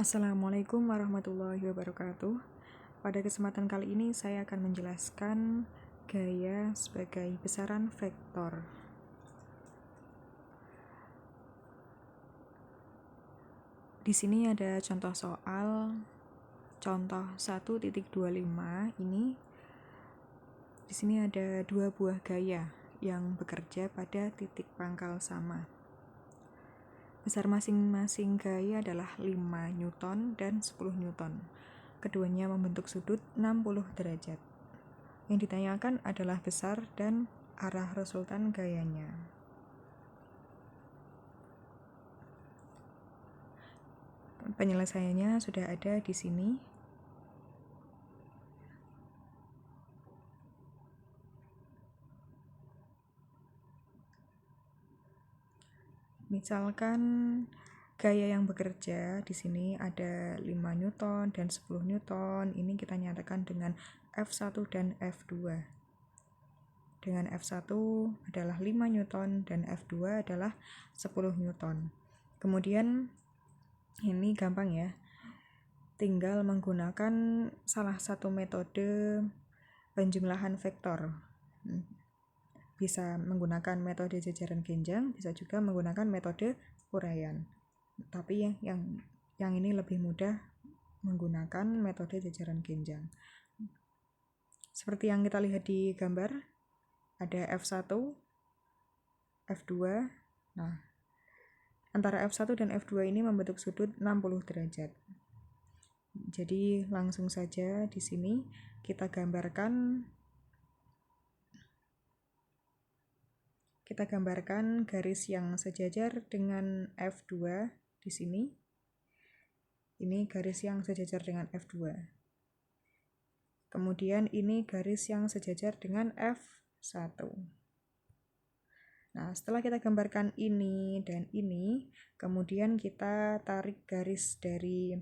Assalamualaikum warahmatullahi wabarakatuh. Pada kesempatan kali ini saya akan menjelaskan gaya sebagai besaran vektor. Di sini ada contoh soal, contoh 1.25 ini. Di sini ada dua buah gaya yang bekerja pada titik pangkal sama. Besar masing-masing gaya adalah 5 Newton dan 10 Newton. Keduanya membentuk sudut 60 derajat. Yang ditanyakan adalah besar dan arah resultan gayanya. Penyelesaiannya sudah ada di sini. Misalkan gaya yang bekerja di sini ada 5 Newton dan 10 Newton. Ini kita nyatakan dengan F1 dan F2. Dengan F1 adalah 5 Newton dan F2 adalah 10 Newton. Kemudian ini gampang ya. Tinggal menggunakan salah satu metode penjumlahan vektor. Bisa menggunakan metode jajaran genjang, bisa juga menggunakan metode uraian. Tapi yang ini lebih mudah menggunakan metode jajaran genjang. Seperti yang kita lihat di gambar, ada F1, F2. Nah, antara F1 dan F2 ini membentuk sudut 60 derajat. Jadi langsung saja di sini kita gambarkan garis yang sejajar dengan F2 di sini. Ini garis yang sejajar dengan F2. Kemudian ini garis yang sejajar dengan F1. Nah, setelah kita gambarkan ini dan ini, kemudian kita tarik garis dari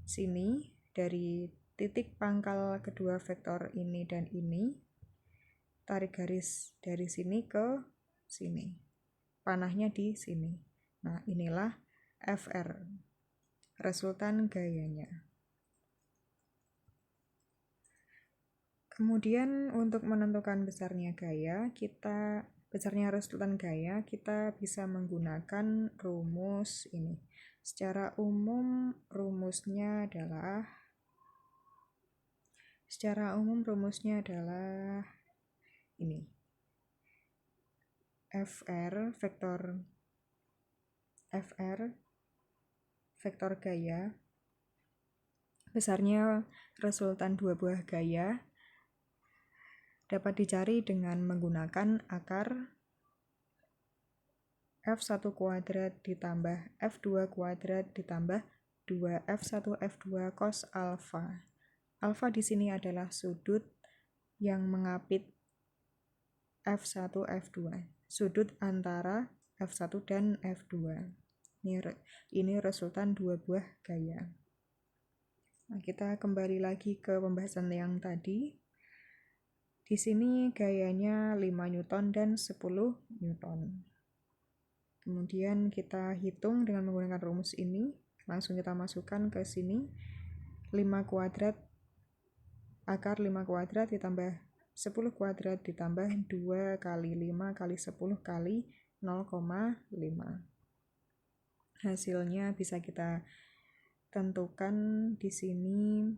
sini, dari titik pangkal kedua vektor ini dan ini. Tarik garis dari sini ke sini. Panahnya di sini. Nah, inilah FR, resultan gayanya. Kemudian untuk menentukan besarnya resultan gaya, kita bisa menggunakan rumus ini. Secara umum rumusnya adalah ini. FR vektor gaya, besarnya resultan dua buah gaya dapat dicari dengan menggunakan akar F1 kuadrat ditambah F2 kuadrat ditambah 2F1 F2 cos alfa. Alfa di sini adalah sudut yang mengapit F1 F2. Sudut antara F1 dan F2. Ini resultan dua buah gaya. Nah, kita kembali lagi ke pembahasan yang tadi. Di sini gayanya 5 Newton dan 10 Newton. Kemudian kita hitung dengan menggunakan rumus ini. Langsung kita masukkan ke sini. 5 kuadrat, akar 5 kuadrat ditambah 10 kuadrat ditambah 2 kali 5 kali 10 kali 0,5. Hasilnya bisa kita tentukan di sini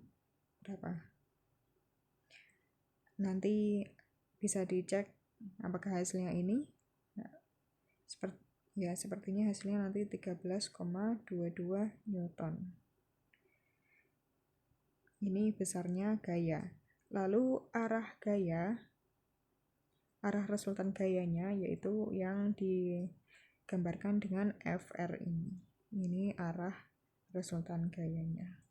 berapa. Nanti bisa dicek apakah hasilnya ini. Sepertinya hasilnya nanti 13,22 Newton. Ini besarnya gaya. Lalu arah resultan gayanya yaitu yang digambarkan dengan FR ini. Ini arah resultan gayanya.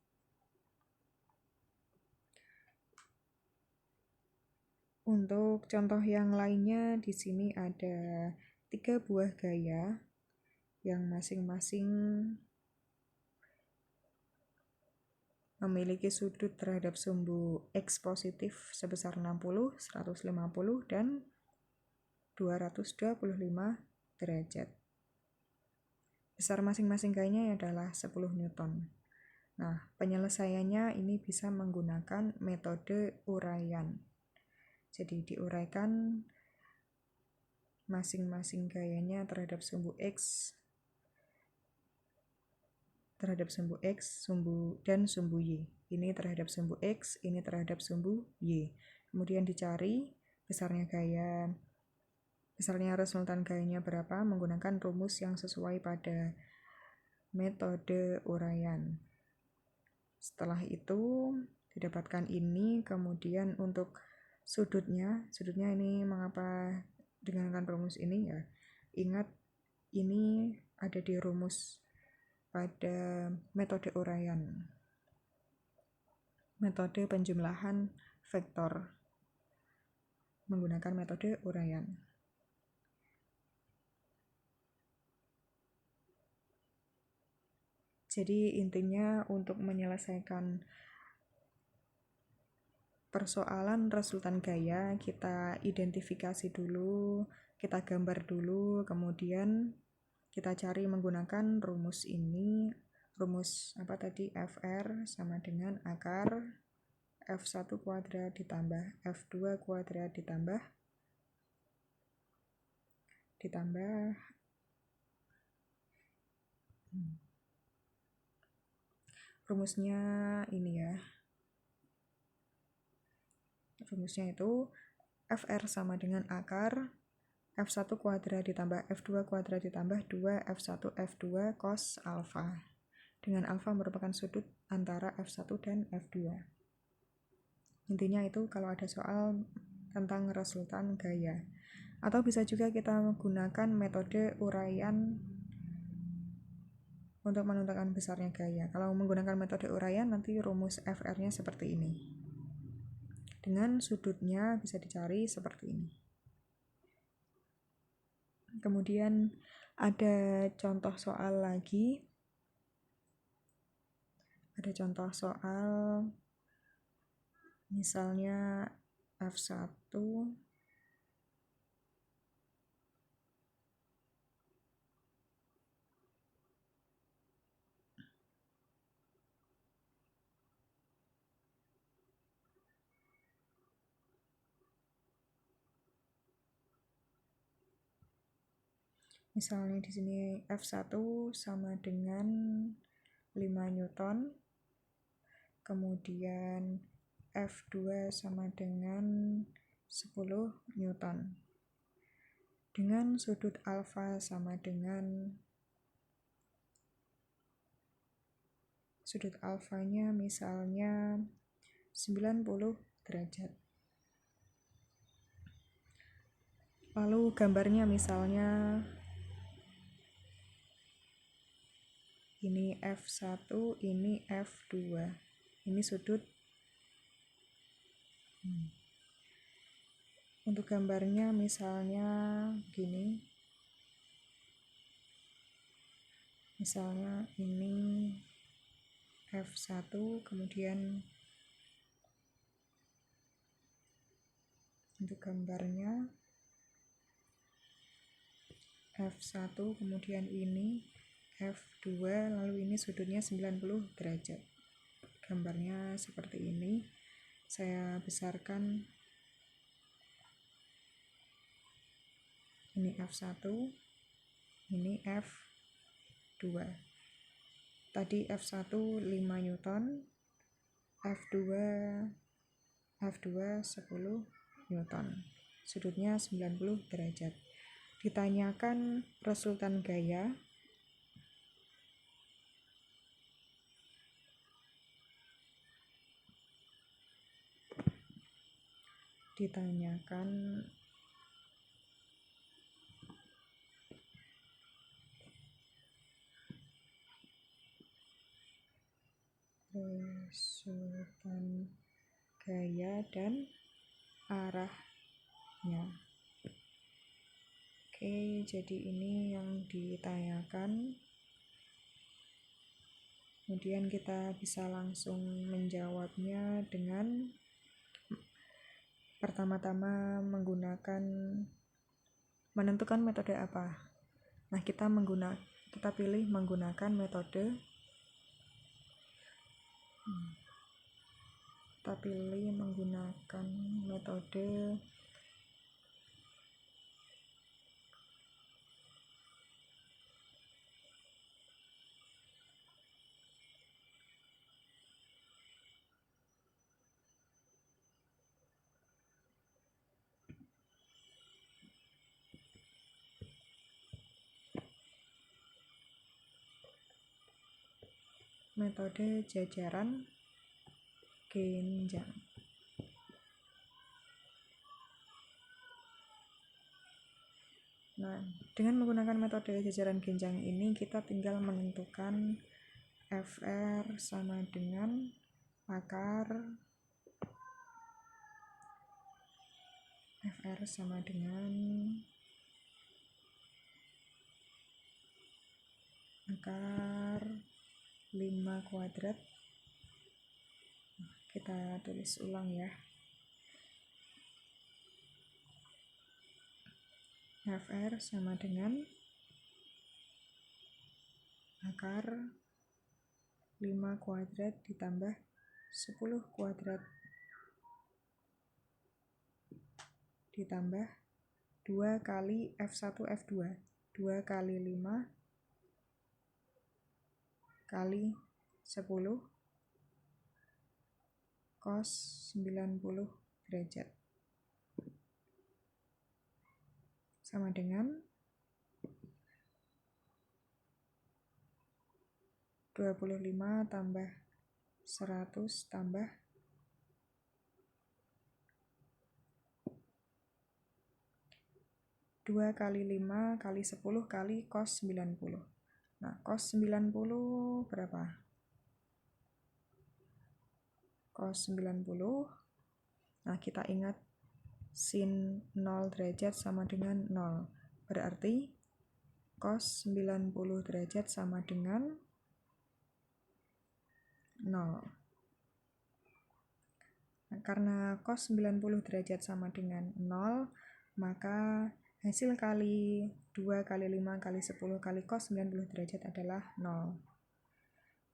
Untuk contoh yang lainnya di sini ada 3 buah gaya yang masing-masing memiliki sudut terhadap sumbu X positif sebesar 60, 150, dan 225 derajat. Besar masing-masing gayanya adalah 10 Newton. Nah, penyelesaiannya ini bisa menggunakan metode uraian. Jadi diuraikan masing-masing gayanya terhadap sumbu X, dan sumbu Y. Ini terhadap sumbu X, ini terhadap sumbu Y. Kemudian dicari besarnya resultan gayanya berapa menggunakan rumus yang sesuai pada metode uraian. Setelah itu didapatkan ini, kemudian untuk sudutnya ini mengapa digunakan rumus ini ya? Ingat ini ada di rumus pada metode uraian. Metode penjumlahan vektor menggunakan metode uraian. Jadi intinya untuk menyelesaikan persoalan resultan gaya, kita identifikasi dulu, kita gambar dulu, kemudian kita cari menggunakan rumus ini. Rumus apa tadi? FR sama dengan akar F1 kuadrat ditambah F2 kuadrat ditambah rumusnya ini ya. Rumusnya itu FR sama dengan akar F1 kuadrat ditambah F2 kuadrat ditambah 2 F1 F2 cos alfa. Dengan alfa merupakan sudut antara F1 dan F2. Intinya itu kalau ada soal tentang resultan gaya. Atau bisa juga kita menggunakan metode uraian untuk menentukan besarnya gaya. Kalau menggunakan metode uraian nanti rumus FR-nya seperti ini. Dengan sudutnya bisa dicari seperti ini. Kemudian ada contoh soal lagi. Ada contoh soal misalnya F1 misalnya di sini F1 sama dengan 5 Newton, kemudian F2 sama dengan 10 Newton. Dengan sudut alfa sama dengan sudut alfanya misalnya 90 derajat. Lalu gambarnya misalnya ini F1, ini F2. Ini sudut. Untuk gambarnya misalnya gini. Misalnya ini F1, kemudian untuk gambarnya F1, kemudian ini F2, lalu ini sudutnya 90 derajat. Gambarnya seperti ini. Saya besarkan. Ini F1, ini F2. Tadi F1 5 Newton, F2 10 Newton. Sudutnya 90 derajat. Ditanyakan resultan gaya. Ditanyakan resultan gaya dan arahnya. Oke, jadi ini yang ditanyakan. Kemudian kita bisa langsung menjawabnya dengan pertama-tama menentukan metode apa. Nah, kita kita pilih menggunakan metode jajaran genjang. Nah, dengan menggunakan metode jajaran genjang ini kita tinggal menentukan FR sama dengan akar FR sama dengan akar 5 kuadrat. Kita tulis ulang ya. FR sama dengan akar 5 kuadrat ditambah 10 kuadrat ditambah 2 kali F1 F2, 2 kali 5 kali 10 cos 90 derajat sama dengan 25 tambah 100 tambah 2 kali 5 kali 10 kali cos 90. Nah, cos 90 berapa? Cos 90. Nah, kita ingat sin 0 derajat sama dengan 0. Berarti cos 90 derajat sama dengan 0. Nah, karena cos 90 derajat sama dengan 0, maka hasil kali 2 kali 5 kali 10 kali cos 90 derajat adalah 0.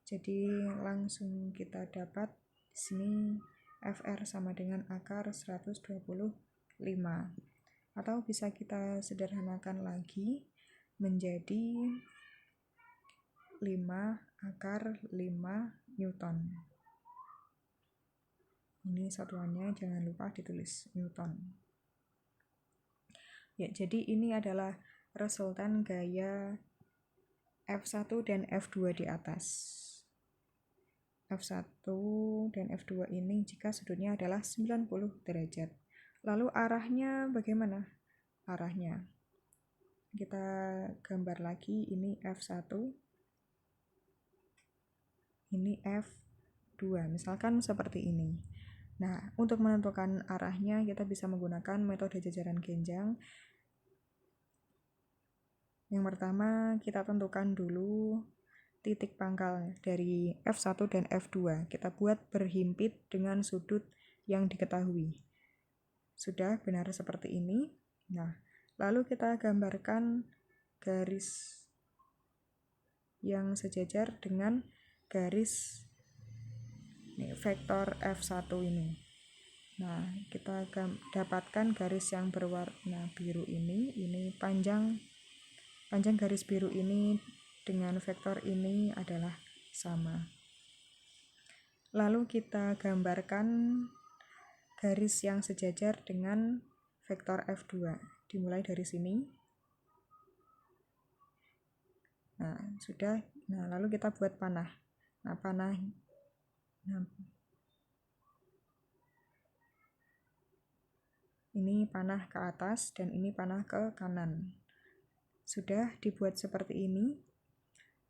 Jadi langsung kita dapat di sini FR sama dengan akar 125. Atau bisa kita sederhanakan lagi menjadi 5 akar 5 Newton. Ini satuannya jangan lupa ditulis Newton. Ya, jadi ini adalah resultan gaya F1 dan F2 di atas. F1 dan F2 ini jika sudutnya adalah 90 derajat. Lalu arahnya bagaimana? Arahnya kita gambar lagi, ini F1, ini F2, misalkan seperti ini. Nah, untuk menentukan arahnya kita bisa menggunakan metode jajaran genjang. Yang pertama kita tentukan dulu titik pangkal dari F1 dan F2. Kita buat berhimpit dengan sudut yang diketahui. Sudah benar seperti ini. Nah, lalu kita gambarkan garis yang sejajar dengan garis vektor F1 ini. Nah, kita dapatkan garis yang berwarna biru ini panjang garis biru ini dengan vektor ini adalah sama. Lalu kita gambarkan garis yang sejajar dengan vektor F2. Dimulai dari sini. Nah, sudah. Nah, lalu kita buat panah. Nah, ini panah ke atas dan ini panah ke kanan. Sudah dibuat seperti ini.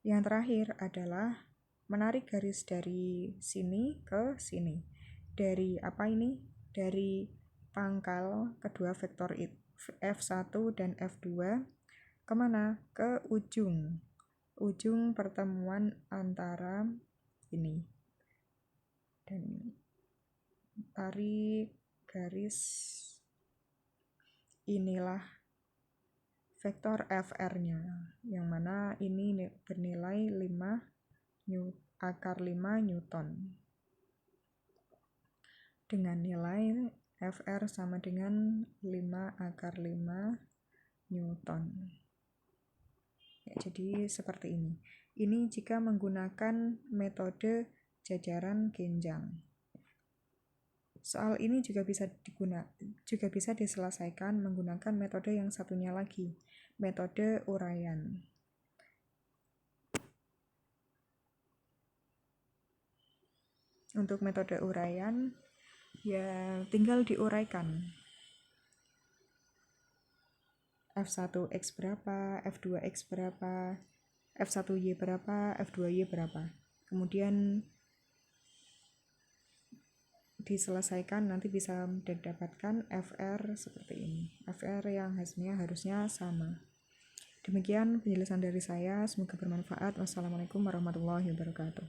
Yang terakhir adalah menarik garis dari sini ke sini. Dari apa ini? Dari pangkal kedua vektor F1 dan F2 kemana? Ke ujung pertemuan antara ini. Dan tarik garis, inilah vektor FR-nya, yang mana ini bernilai 5 akar 5 Newton. Dengan nilai FR sama dengan 5 akar 5 Newton. Ya, jadi seperti ini. Ini jika menggunakan metode jajaran genjang. Soal ini juga bisa diselesaikan menggunakan metode yang satunya lagi, metode uraian. Untuk metode uraian, ya tinggal diuraikan. F1X berapa, F2X berapa, F1Y berapa, F2Y berapa. Kemudian diselesaikan, nanti bisa mendapatkan FR seperti ini. FR yang hasilnya harusnya sama. Demikian penjelasan dari saya, semoga bermanfaat. Wassalamualaikum warahmatullahi wabarakatuh.